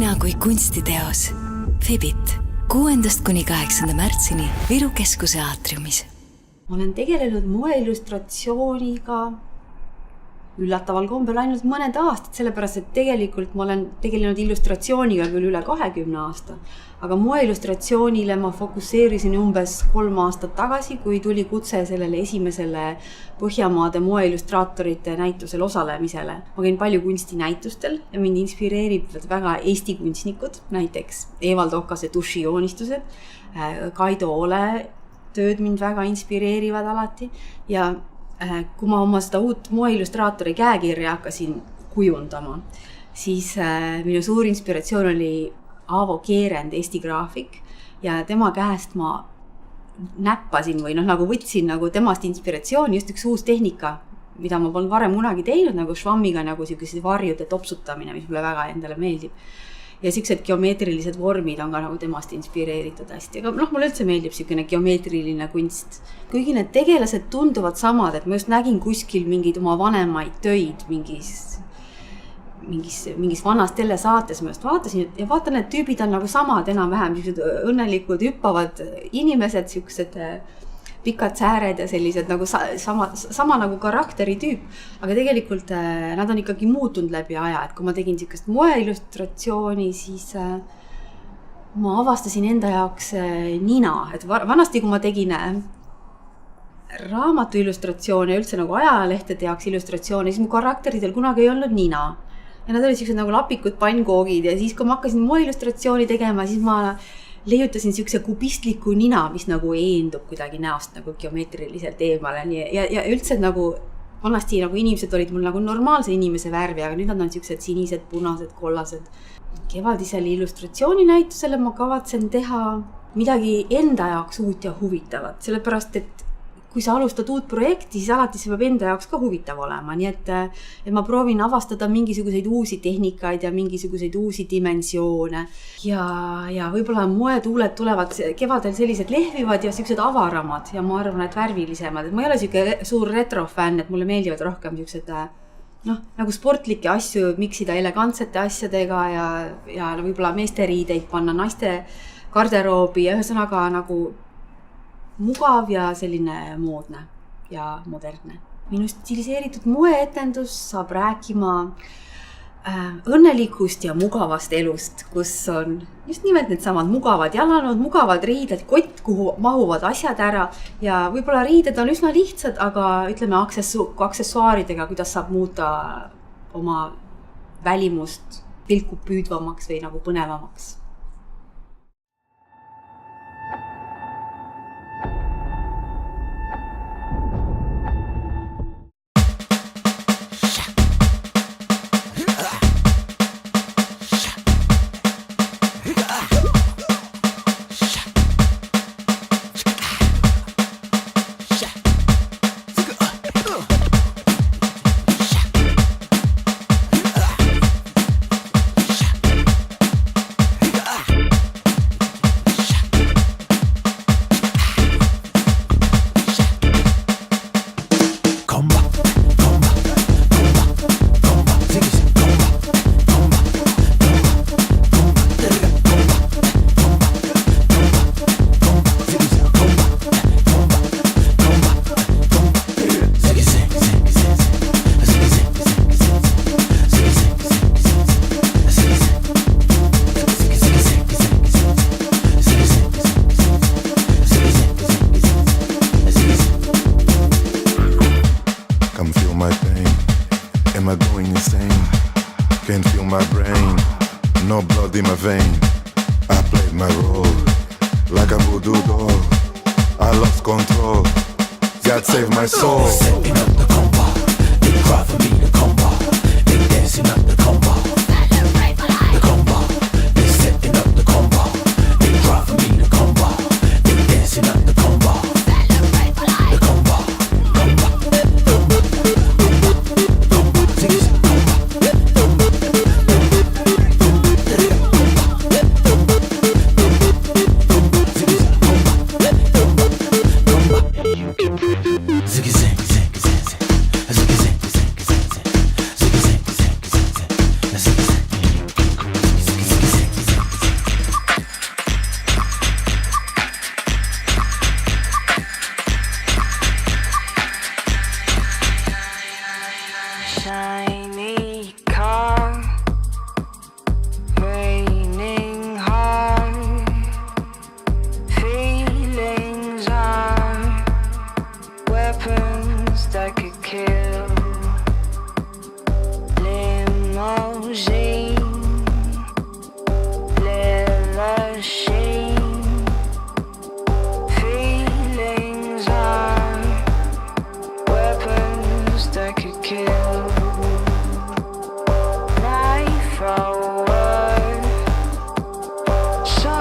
sina kui kunstiteos. Fibit 6.–8. märtsini Viru Keskuse aatriumis. Ma olen tegelenud moeillustratsiooniga üllataval kombel ainult mõned aastad, sellepärast, et tegelikult ma olen tegelenud illustratsiooniga küll üle 20 aasta, aga moeillustratsioonile ma fokusseerisin umbes 3 aastat tagasi, kui tuli kutse sellele esimesele Põhjamaade moeillustraatorite näitusel osalemisele. Ma käin palju kunstinäitustel ja mind inspireerivad väga Eesti kunstnikud, näiteks Evald Okase tušijoonistused, Kaido Ole tööd mind väga inspireerivad alati ja kui ma oma seda uut moeillustraatori käekirja hakkasin kujundama, siis minu suur inspiratsioon oli Aavo Keerend, Eesti graafik ja tema käest ma näppasin või nagu võtsin temast inspiratsiooni just üks uus tehnika, mida ma polnud varem kunagi teinud, nagu švammiga sellised varjude topsutamine, mis mulle väga endale meeldib. Ja siuksed geomeetrilised vormid on ka temast inspireeritud hästi. Aga mulle üldse meeldib siukene geomeetriline kunst. Kuigi need tegelased tunduvad samad, et ma just nägin kuskil mingeid oma vanemaid töid mingis vanas telesaates ma just vaatasin ja vaatan, et tüübid on samad enam-vähem, siuksed õnnelikud, hüppavad inimesed, siuksed pikad sääred ja sellised sama nagu karakteri tüüp, aga tegelikult nad on ikkagi muutunud läbi aja, et kui ma tegin siukest moeillustratsiooni, siis ma avastasin enda jaoks nina, et vanasti kui ma tegin raamatu illustratsioone ja üldse ajalehtede jaoks illustratsioone, siis mu karakteridel kunagi ei olnud nina ja nad olid siuksed lapikud pannkoogid ja siis kui ma hakkasin moeillustratsiooni tegema, siis ma leiutasin siukse kubistliku nina, mis eendub kuidagi näost geomeetriliselt eemale ja üldse vanasti inimesed olid mul normaalse inimese värvi, aga nüüd nad on siuksed sinised, punased, kollased. Kevadisele illustratsiooni-näitusele ma kavatsen teha midagi enda jaoks uut ja huvitavat, sellepärast, et kui sa alustad uut projekti, siis alati see peab enda jaoks ka huvitav olema, nii et ma proovin avastada mingisuguseid uusi tehnikaid ja mingisuguseid uusi dimensioone ja võib-olla moetuuled tulevad kevadel sellised lehvivad ja siuksed avaramad ja ma arvan, et värvilisemad, et ma ei ole siuke suur retrofänn, et mulle meeldivad rohkem siuksed sportlikke asju miksida elegantsete asjadega ja võib-olla meeste riideid panna naiste garderoobi ja ühesõnaga mugav ja selline moodne ja modernne. Minu stiliseeritud moeetendus saab rääkima õnnelikust ja mugavast elust, kus on just nimelt need samad mugavad jalanud, mugavad riided, kott, kuhu mahuvad asjad ära ja võib-olla riided on üsna lihtsad, aga ütleme aksessuaaridega, kuidas saab muuta oma välimust pilku püüdvamaks või põnevamaks.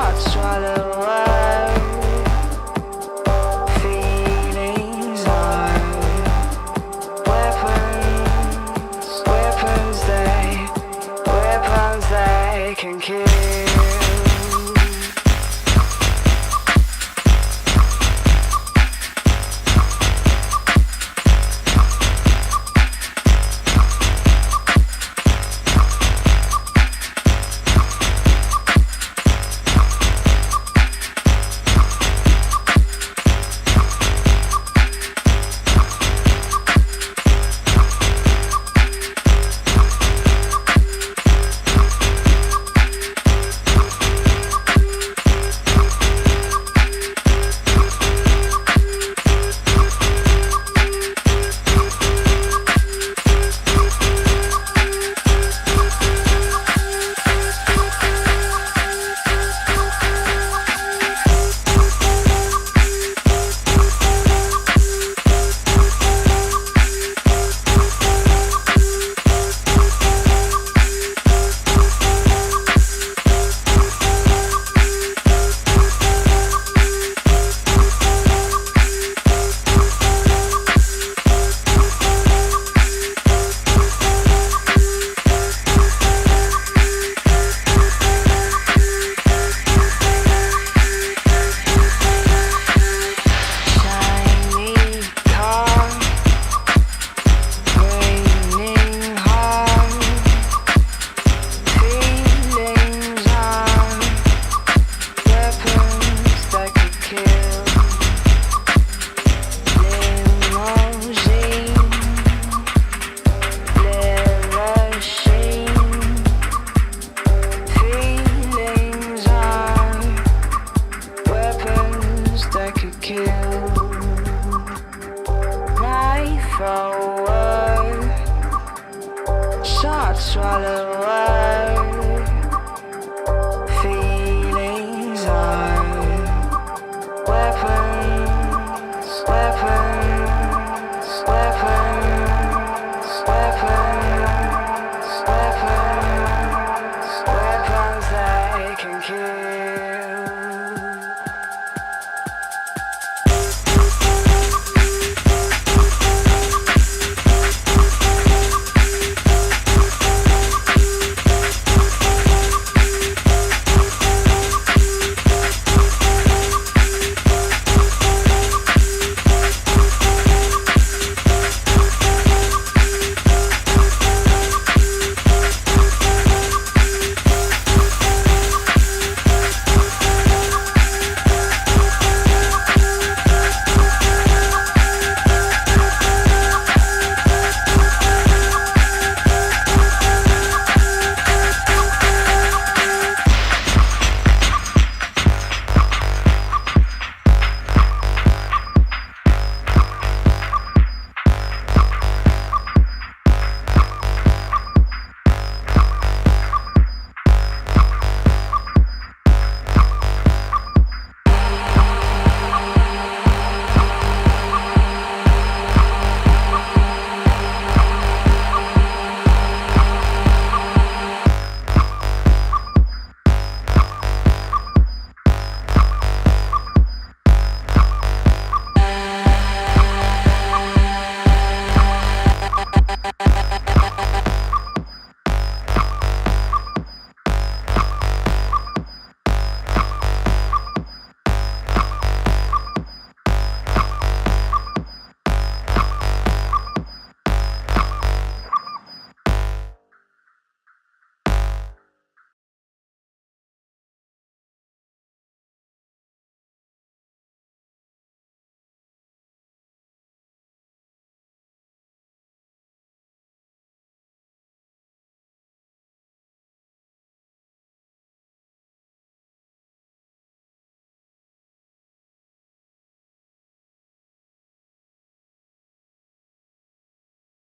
shots swallow feelings are weapons they can kill. Weapons they can kill.